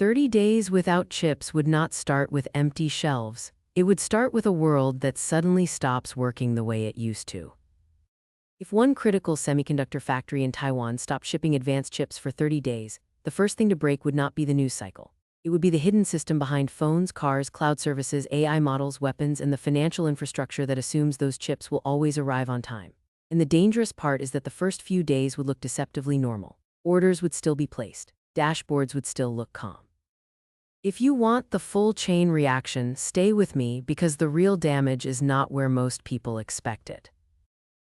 30 days without chips would not start with empty shelves. It would start with a world that suddenly stops working the way it used to. If one critical semiconductor factory in Taiwan stopped shipping advanced chips for 30 days, the first thing to break would not be the news cycle. It would be the hidden system behind phones, cars, cloud services, AI models, weapons, and the financial infrastructure that assumes those chips will always arrive on time. And the dangerous part is that the first few days would look deceptively normal. Orders would still be placed. Dashboards would still look calm. If you want the full chain reaction, stay with me because the real damage is not where most people expect it.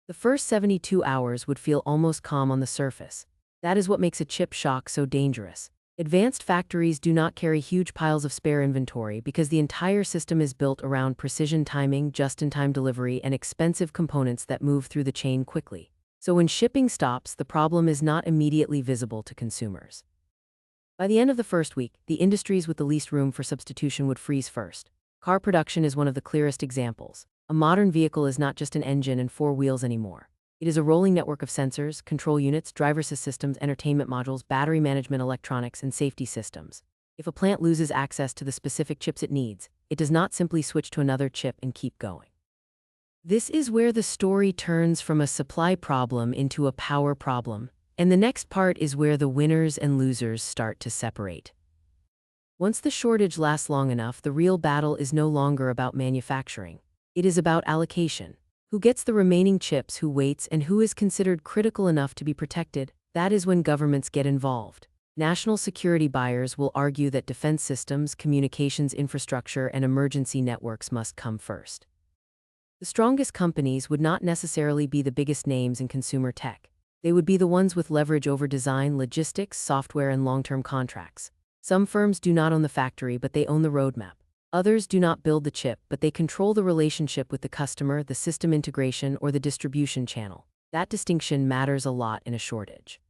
The first 72 hours would feel almost calm on the surface. That is what makes a chip shock so dangerous. Advanced factories do not carry huge piles of spare inventory because the entire system is built around precision timing, just-in-time delivery, and expensive components that move through the chain quickly. So when shipping stops, the problem is not immediately visible to consumers. By the end of the first week, the industries with the least room for substitution would freeze first. Car production is one of the clearest examples. A modern vehicle is not just an engine and four wheels anymore. It is a rolling network of sensors, control units, driver-assist systems, entertainment modules, battery management electronics, and safety systems. If a plant loses access to the specific chips it needs, it does not simply switch to another chip and keep going. This is where the story turns from a supply problem into a power problem, and the next part is where the winners and losers start to separate. Once the shortage lasts long enough, the real battle is no longer about manufacturing. It is about allocation. Who gets the remaining chips, who waits, and who is considered critical enough to be protected? That is when governments get involved. National security buyers will argue that defense systems, communications infrastructure, and emergency networks must come first. The strongest companies would not necessarily be the biggest names in consumer tech. They would be the ones with leverage over design, logistics, software, and long-term contracts. Some firms do not own the factory, but they own the roadmap. Others do not build the chip, but they control the relationship with the customer, the system integration, or the distribution channel. That distinction matters a lot in a shortage.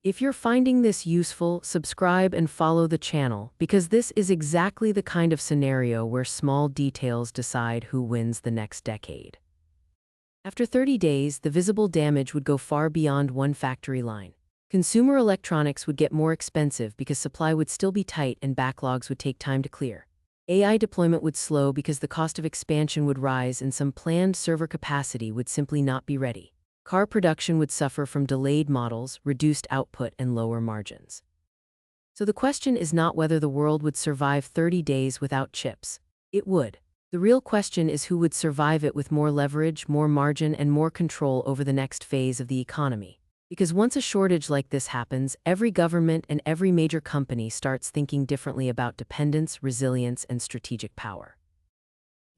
If you're finding this useful, subscribe and follow the channel, because this is exactly the kind of scenario where small details decide who wins the next decade. After 30 days, the visible damage would go far beyond one factory line. Consumer electronics would get more expensive because supply would still be tight and backlogs would take time to clear. AI deployment would slow because the cost of expansion would rise and some planned server capacity would simply not be ready. Car production would suffer from delayed models, reduced output, and lower margins. So the question is not whether the world would survive 30 days without chips. It would. The real question is who would survive it with more leverage, more margin, and more control over the next phase of the economy. Because once a shortage like this happens, every government and every major company starts thinking differently about dependence, resilience, and strategic power.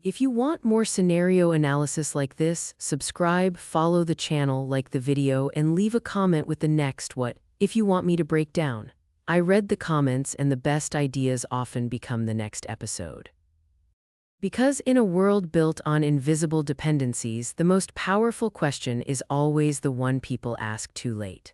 If you want more scenario analysis like this, subscribe, follow the channel, like the video, and leave a comment with the next what if you want me to break down. I read the comments and the best ideas often become the next episode. Because in a world built on invisible dependencies, the most powerful question is always the one people ask too late.